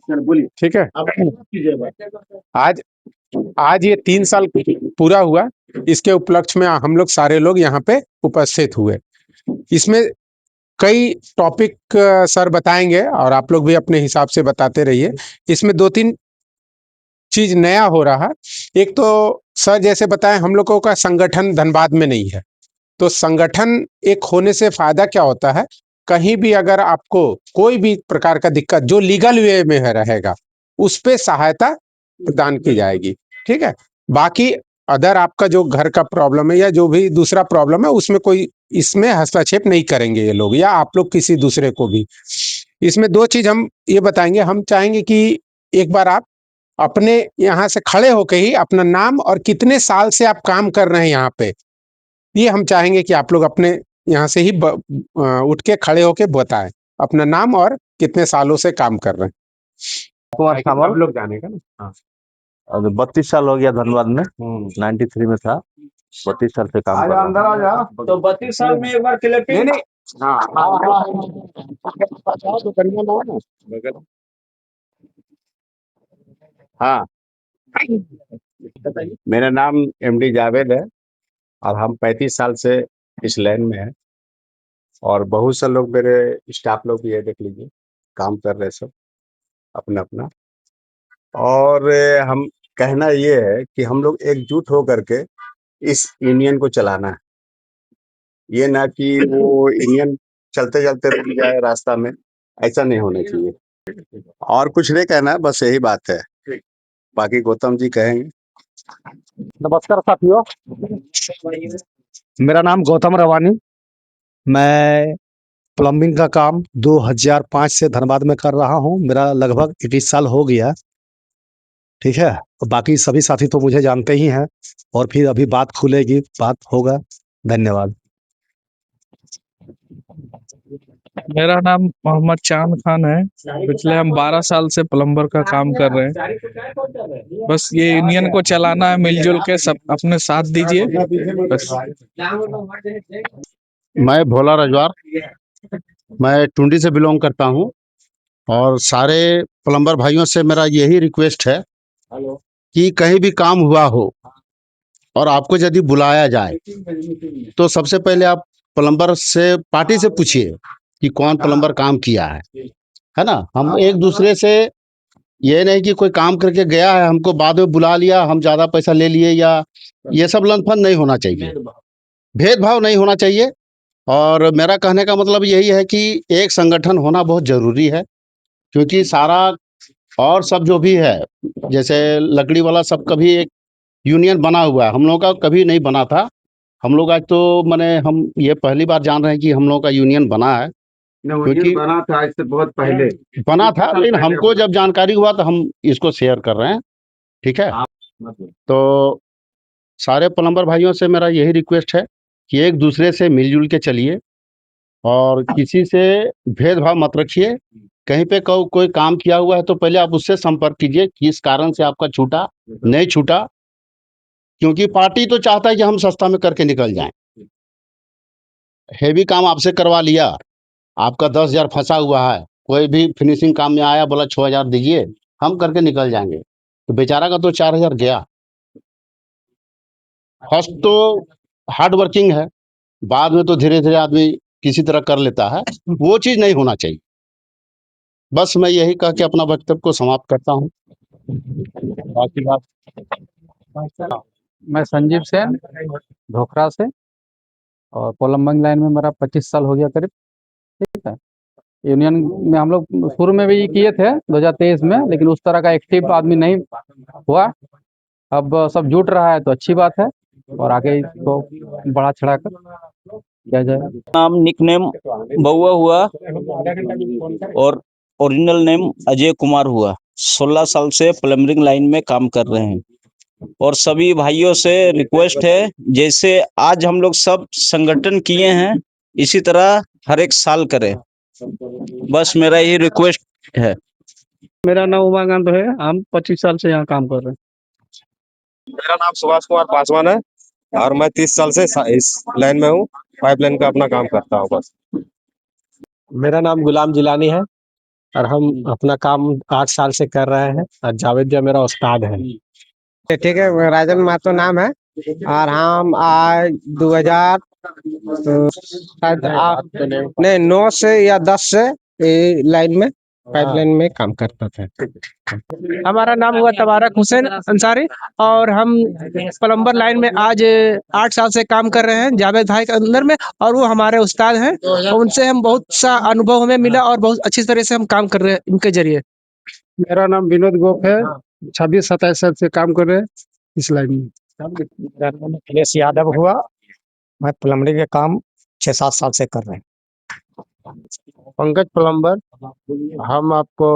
ठीक है। आज आज ये 3 साल पूरा हुआ, इसके उपलक्ष्य में हम लोग सारे लोग यहाँ पे उपस्थित हुए। इसमें कई टॉपिक सर बताएंगे और आप लोग भी अपने हिसाब से बताते रहिए। इसमें 2-3 चीज नया हो रहा है। एक तो सर जैसे बताएं, हम लोगों का संगठन धनबाद में नहीं है, तो संगठन एक होने से फायदा क्या होता है, कहीं भी अगर आपको कोई भी प्रकार का दिक्कत जो लीगल वे में है रहेगा, उस पे सहायता प्रदान की जाएगी। ठीक है। बाकी अदर आपका जो घर का प्रॉब्लम है या जो भी दूसरा प्रॉब्लम है, उसमें कोई इसमें हस्तक्षेप नहीं करेंगे ये लोग, या आप लोग किसी दूसरे को भी। इसमें 2 चीज हम ये बताएंगे। हम चाहेंगे कि एक बार आप अपने यहाँ से खड़े होके ही अपना नाम और कितने साल से आप काम कर रहे हैं यहाँ पे, ये हम चाहेंगे कि आप लोग अपने यहाँ से ही उठ के खड़े होके बताएं अपना नाम और कितने सालों से काम कर रहे हैं। कुमार सामल, सब लोग जाने का ना। हाँ। 32 साल हो गया धनबाद में। 93 में था, 32 साल से काम कर रहा हूं। अंदर आ जा। तो 32 साल में एक बार क्लिपिंग। नहीं नहीं, हाँ तो करिए ना बगल। हाँ, मेरा नाम एमडी जावेद है और हम 35 साल से इस लाइन में हैं और बहुत से लोग मेरे स्टाफ लोग भी है, देख लीजिए काम कर रहे सब अपना अपना। और हम कहना ये है कि हम लोग एकजुट हो करके इस यूनियन को चलाना है, ये ना कि वो यूनियन चलते चलते रुक जाए रास्ता में, ऐसा नहीं होना चाहिए। और कुछ नहीं कहना है, बस यही बात है, बाकी गौतम जी कहेंगे। नमस्कार साथियों, मेरा नाम गौतम रवानी। मैं प्लम्बिंग का काम 2005 से धनबाद में कर रहा हूं। मेरा लगभग 21 साल हो गया। ठीक है। और बाकी सभी साथी तो मुझे जानते ही हैं, और फिर अभी बात खुलेगी, बात होगा। धन्यवाद। मेरा नाम मोहम्मद चांद खान है। पिछले हम 12 साल से प्लम्बर का काम कर रहे हैं। बस ये यूनियन को चलाना है, मिलजुल के सब अपने साथ दीजिए बस। मैं भोला रजवार, मैं टुंडी से बिलोंग करता हूं और सारे प्लम्बर भाइयों से मेरा यही रिक्वेस्ट है कि कहीं भी काम हुआ हो और आपको यदि बुलाया जाए तो सबसे पहले आप प्लम्बर से पार्टी से पूछिए कि कौन प्लम्बर काम किया है ना। हम एक दूसरे से ये नहीं कि कोई काम करके गया है हमको बाद में बुला लिया, हम ज्यादा पैसा ले लिए, या ये सब लंफन नहीं होना चाहिए, भेदभाव नहीं होना चाहिए। और मेरा कहने का मतलब यही है कि एक संगठन होना बहुत जरूरी है, क्योंकि सारा और सब जो भी है, जैसे लकड़ी वाला सब कभी एक यूनियन बना हुआ है, हम लोगों का कभी नहीं बना था। हम लोग आज तो माने हम ये पहली बार जान रहे हैं कि हम लोगों का यूनियन बना है, क्योंकि बना था आज से बहुत पहले बना था, लेकिन हमको जब जानकारी हुआ तो हम इसको शेयर कर रहे हैं। ठीक है। तो सारे प्लम्बर भाइयों से मेरा यही रिक्वेस्ट है कि एक दूसरे से मिलजुल के चलिए और किसी से भेदभाव मत रखिए। कहीं पे कोई काम किया हुआ है तो पहले आप उससे संपर्क कीजिए, किस कारण से आपका छूटा नहीं छूटा, क्योंकि पार्टी तो चाहता है कि हम सस्ता में करके निकल जाएं। हेवी काम आपसे करवा लिया, आपका 10,000 फंसा हुआ है, कोई भी फिनिशिंग काम में आया, बोला 6,000 दीजिए, हम करके निकल जाएंगे, तो बेचारा का तो 4,000 गया। फर्स्ट तो हार्ड वर्किंग है, बाद में तो धीरे धीरे आदमी किसी तरह कर लेता है, वो चीज नहीं होना चाहिए। बस मैं यही कह के अपना वक्तव्य को समाप्त करता हूँ। बाकी बात मैं संजीव सेन धोखरा से, और प्लम्बिंग लाइन में मेरा 25 साल हो गया करीब। ठीक है। यूनियन में हम लोग शुरू में भी किए थे 2023 में, लेकिन उस तरह का एक्टिव आदमी नहीं हुआ। अब सब जुट रहा है तो अच्छी बात है, और आगे इसको बढ़ा चढ़ा कर किया जाए। नाम निकनेम बउआ हुआ और ओरिजिनल नेम अजय कुमार हुआ। 16 साल से प्लम्बिंग लाइन में काम कर रहे हैं और सभी भाइयों से रिक्वेस्ट है, जैसे आज हम लोग सब संगठन किए हैं, इसी तरह हर एक साल करें। बस मेरा यही रिक्वेस्ट है। मेरा नाम उमाकांत है, हम 25 साल से यहाँ काम कर रहे हैं। मेरा नाम सुभाष कुमार पासवान है और मैं 30 साल से इस लाइन में हूँ, पाइपलाइन का अपना काम करता हूँ बस। मेरा नाम गुलाम जिलानी है, और हम अपना काम 8 साल से कर रहे हैं और जावेद भैया मेरा उस्ताद है। ठीक है, राजन महतो नाम है और हम आज 2000 शायद नहीं 9 से या 10 से ये लाइन में पाइपलाइन में काम करता था। हमारा नाम हुआ तबारक हुसैन अंसारी और हम प्लम्बर लाइन में आज 8 साल से काम कर रहे हैं जावेद भाई के अंदर में, और वो हमारे उस्ताद हैं। उनसे हम बहुत सा अनुभव हमें मिला और बहुत अच्छी तरह से हम काम कर रहे हैं इनके जरिए। मेरा नाम विनोद गोप है, 26-27 साल से काम कर रहे हैं इस लाइन में। मेरा नाम अखिलेश यादव हुआ, मैं प्लम्बरिंग का काम 6-7 साल से कर रहे हैं। पंकज प्लम्बर, हम आपको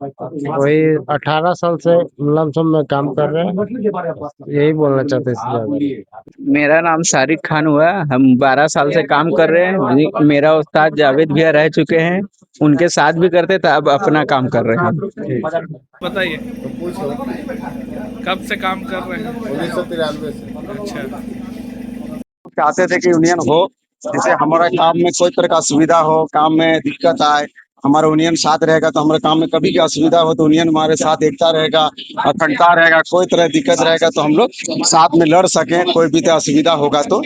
वही 18 साल से लमसम में काम कर रहे हैं, यही बोलना चाहते हैं। मेरा नाम शारिक खान हुआ, हम 12 साल से काम कर रहे हैं। मेरा उस्ताद जावेद भैया रह चुके हैं, उनके साथ भी करते थे, अब अपना काम कर रहे हैं। बताइए कब से काम कर रहे हैं? 1993 से। अच्छा, चाहते थे कि यूनियन हो, जैसे हमारा काम में कोई तरह का असुविधा हो, काम में दिक्कत आए, हमारा यूनियन साथ रहेगा तो हमारे काम में कभी भी असुविधा हो तो यूनियन हमारे साथ एकता रहेगा, अखंडता रहेगा। कोई तरह दिक्कत रहेगा तो हम लोग साथ में लड़ सकें, कोई भी तरह असुविधा होगा तो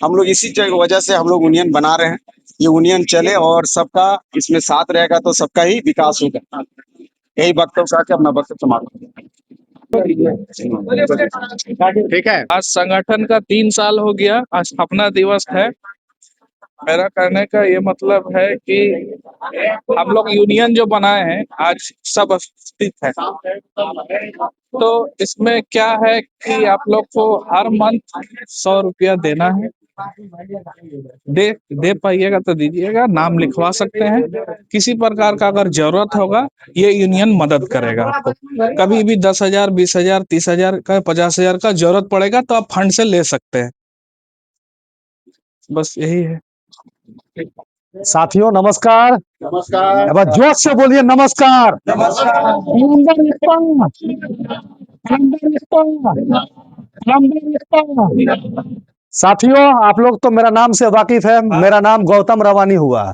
हम लोग इसी वजह से हम लोग यूनियन बना रहे हैं। ये यूनियन चले और सबका इसमें साथ रहेगा तो सबका ही विकास होगा। यही वक्तव्य कहा के अपना वक्तव्य समाप्त। ठीक है, आज संगठन का 3 साल हो गया, आज स्थापना दिवस है। मेरा कहने का ये मतलब है कि हम लोग यूनियन जो बनाए हैं आज सब स्थित है, तो इसमें क्या है कि आप लोग को हर मंथ 100 रुपया देना है। दे पाइएगा तो दीजिएगा, नाम लिखवा सकते हैं। किसी प्रकार का अगर जरूरत होगा ये यूनियन मदद करेगा आपको। कभी भी 10,000, 20,000, 30,000 का, 50,000 का जरूरत पड़ेगा तो आप फंड से ले सकते हैं। बस यही है। साथियों नमस्कार। नमस्कार। अब जोश से बोलिए नमस्कार। साथियों आप लोग तो मेरा नाम से वाकिफ है, मेरा नाम गौतम रवानी हुआ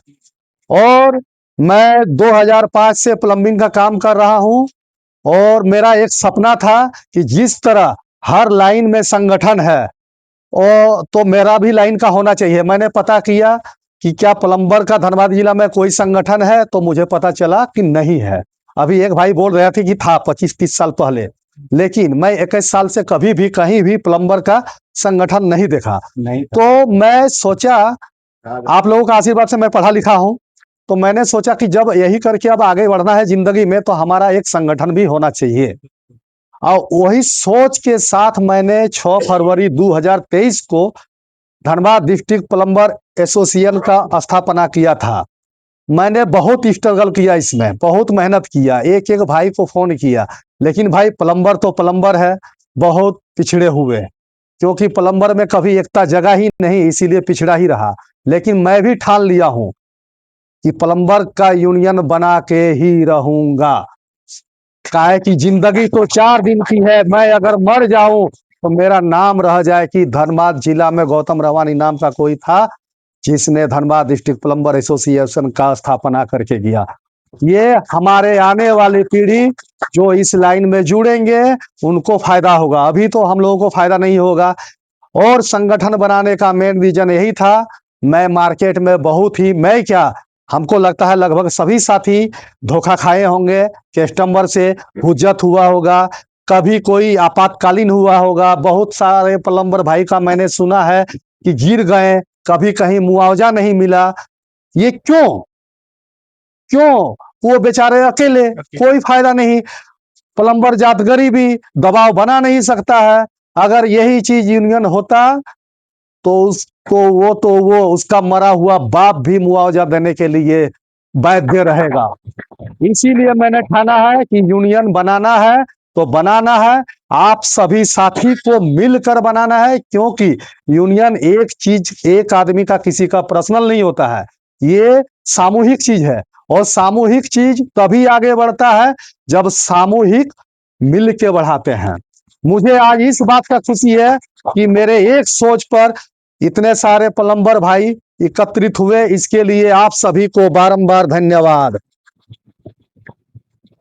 और मैं 2005 से प्लम्बिंग का काम कर रहा हूं। और मेरा एक सपना था कि जिस तरह हर लाइन में संगठन है और तो मेरा भी लाइन का होना चाहिए। मैंने पता किया कि क्या प्लम्बर का धनबाद जिला में कोई संगठन है, तो मुझे पता चला कि नहीं है। अभी एक भाई बोल रहे थे कि था 25-30 साल पहले, लेकिन मैं 21 साल से कभी भी कहीं भी प्लम्बर का संगठन नहीं देखा। तो मैं सोचा, आप लोगों का आशीर्वाद से मैं पढ़ा लिखा हूं, तो मैंने सोचा कि जब यही करके अब आगे बढ़ना है जिंदगी में तो हमारा एक संगठन भी होना चाहिए। और वही सोच के साथ मैंने 6 फरवरी 2023 को धनबाद डिस्ट्रिक्ट प्लम्बर एसोसिएशन का स्थापना किया था। मैंने बहुत स्ट्रगल किया, इसमें बहुत मेहनत किया, एक एक भाई को फोन किया, लेकिन भाई प्लम्बर तो प्लम्बर है, बहुत पिछड़े हुए, क्योंकि प्लम्बर में कभी एकता जगह ही नहीं, इसीलिए पिछड़ा ही रहा। लेकिन मैं भी ठान लिया हूं कि प्लम्बर का यूनियन बना के ही रहूंगा। काहे कि जिंदगी तो 4 दिन की है, मैं अगर मर जाऊं तो मेरा नाम रह जाए कि धनबाद जिला में गौतम रवानी नाम का कोई था जिसने धनबाद डिस्ट्रिक्ट प्लम्बर एसोसिएशन का स्थापना करके गया। ये हमारे आने वाली पीढ़ी जो इस लाइन में जुड़ेंगे उनको फायदा होगा, अभी तो हम लोगों को फायदा नहीं होगा। और संगठन बनाने का मेन रीजन यही था। मैं मार्केट में बहुत ही, मैं क्या, हमको लगता है लगभग सभी साथी धोखा खाए होंगे, कस्टमर से हुज्जत हुआ होगा, कभी कोई आपातकालीन हुआ होगा। बहुत सारे प्लम्बर भाई का मैंने सुना है कि गिर गए, कभी कहीं मुआवजा नहीं मिला। ये क्यों? वो बेचारे अकेले, कोई फायदा नहीं। प्लम्बर जात गरीबी, दबाव बना नहीं सकता है। अगर यही चीज यूनियन होता तो वो उसका मरा हुआ बाप भी मुआवजा देने के लिए बाध्य रहेगा। इसीलिए मैंने ठाना है कि यूनियन बनाना है तो बनाना है, आप सभी साथी को मिलकर बनाना है, क्योंकि यूनियन एक चीज, एक आदमी का किसी का पर्सनल नहीं होता है, ये सामूहिक चीज है। और सामूहिक चीज तभी आगे बढ़ता है जब सामूहिक मिल के बढ़ाते हैं। मुझे आज इस बात का खुशी है कि मेरे एक सोच पर इतने सारे प्लम्बर भाई एकत्रित हुए, इसके लिए आप सभी को बारंबार धन्यवाद।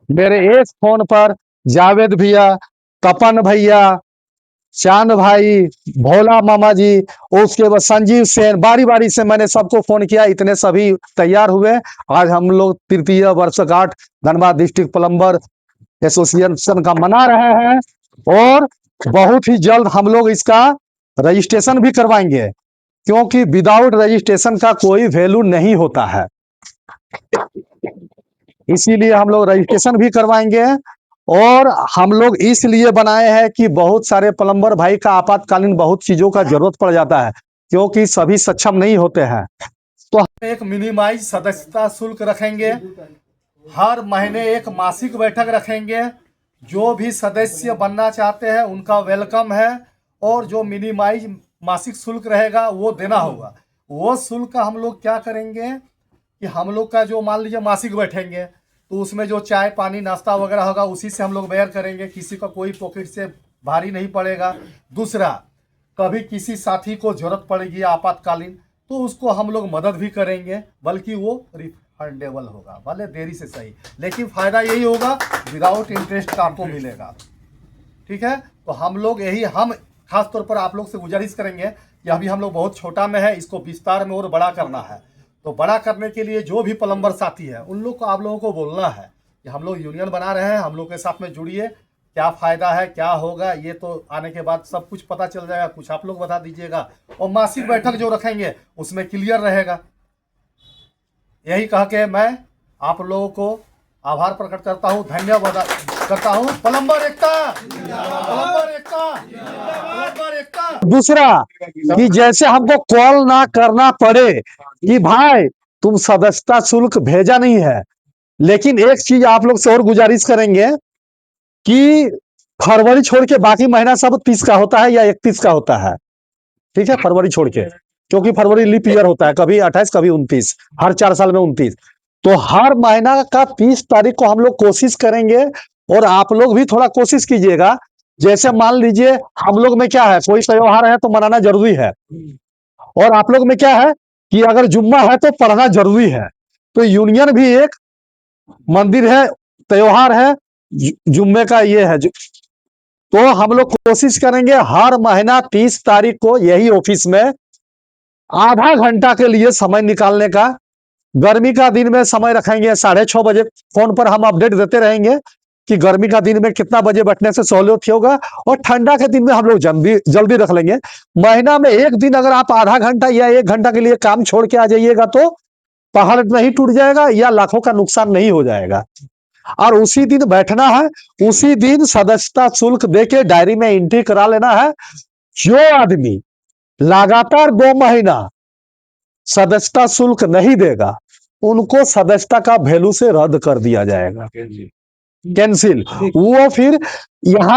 मेरे एक फोन पर जावेद भैया, तपन भैया, चांद भाई, भोला मामा जी, और उसके बाद संजीव सेन, बारी बारी से मैंने सबको फोन किया, इतने सभी तैयार हुए। आज हम लोग तृतीय वर्षगांठ धनबाद डिस्ट्रिक्ट प्लम्बर एसोसिएशन का मना रहे हैं और बहुत ही जल्द हम लोग इसका रजिस्ट्रेशन भी करवाएंगे, क्योंकि विदाउट रजिस्ट्रेशन का कोई वैल्यू नहीं होता है। इसीलिए हम लोग रजिस्ट्रेशन भी करवाएंगे। और हम लोग इसलिए बनाए हैं कि बहुत सारे प्लम्बर भाई का आपातकालीन बहुत चीजों का जरूरत पड़ जाता है, क्योंकि सभी सक्षम नहीं होते हैं। तो एक मिनिमाइज सदस्यता शुल्क रखेंगे, हर महीने एक मासिक बैठक रखेंगे। जो भी सदस्य बनना चाहते हैं उनका वेलकम है, और जो मिनिमाइज मासिक शुल्क रहेगा वो देना होगा। वो शुल्क हम लोग क्या करेंगे कि हम लोग का जो मान लीजिए मासिक बैठेंगे तो उसमें जो चाय पानी नाश्ता वगैरह होगा उसी से हम लोग बेयर करेंगे, किसी का कोई पॉकेट से भारी नहीं पड़ेगा। दूसरा, कभी किसी साथी को जरूरत पड़ेगी आपातकालीन तो उसको हम लोग मदद भी करेंगे, बल्कि वो रिफंडेबल होगा, भले देरी से सही, लेकिन फ़ायदा यही होगा विदाउट इंटरेस्ट आपको मिलेगा। ठीक है, तो हम लोग यही हम खास तौर पर आप लोग से गुजारिश करेंगे कि अभी हम लोग बहुत छोटा में है, इसको विस्तार में और बड़ा करना है। तो बड़ा करने के लिए जो भी प्लम्बर साथी है उन लोग को आप लोगों को बोलना है कि हम लोग यूनियन बना रहे हैं, हम लोग के साथ में जुड़िए, क्या फ़ायदा है क्या होगा ये तो आने के बाद सब कुछ पता चल जाएगा, कुछ आप लोग बता दीजिएगा। और मासिक बैठक जो रखेंगे उसमें क्लियर रहेगा। यही कह के मैं आप लोगों को आभार प्रकट करता हूँ, धन्यवाद करता हूँ। प्लम्बर एकता, प्लम्बर एकता, प्लम्बर एकता। दूसरा कि जैसे हमको कॉल ना करना पड़े कि भाई तुम सदस्यता शुल्क भेजा नहीं है, लेकिन एक चीज आप लोग से और गुजारिश करेंगे कि फरवरी छोड़ के बाकी महीना सब 30 का होता है या 31 का होता है। ठीक है, फरवरी छोड़ के, क्योंकि फरवरी लीप ईयर होता है, कभी 28 कभी 29, हर 4 साल में 29। तो हर महीना का 30 तारीख को हम लोग कोशिश करेंगे, और आप लोग भी थोड़ा कोशिश कीजिएगा। जैसे मान लीजिए हम लोग में क्या है, कोई त्योहार है तो मनाना जरूरी है, और आप लोग में क्या है कि अगर जुम्मा है तो पढ़ना जरूरी है। तो यूनियन भी एक मंदिर है, त्योहार है, जुम्मे का ये है। तो हम लोग कोशिश करेंगे हर महीना 30 तारीख को यही ऑफिस में आधा घंटा के लिए समय निकालने का। गर्मी का दिन में समय रखेंगे 6:30 बजे, फोन पर हम अपडेट देते रहेंगे कि गर्मी का दिन में कितना बजे बैठने से सहूलियत होगा, और ठंडा के दिन में हम लोग जल्दी रख लेंगे। महीना में एक दिन अगर आप आधा घंटा या 1 घंटा के लिए काम छोड़ के आ जाइएगा तो पहाड़ नहीं टूट जाएगा या लाखों का नुकसान नहीं हो जाएगा। और उसी दिन बैठना है, उसी दिन सदस्यता शुल्क देके डायरी में एंट्री करा लेना है। जो आदमी लगातार 2 महीना सदस्यता शुल्क नहीं देगा उनको सदस्यता का वैल्यू से रद्द कर दिया जाएगा, कैंसिल। वो फिर यहाँ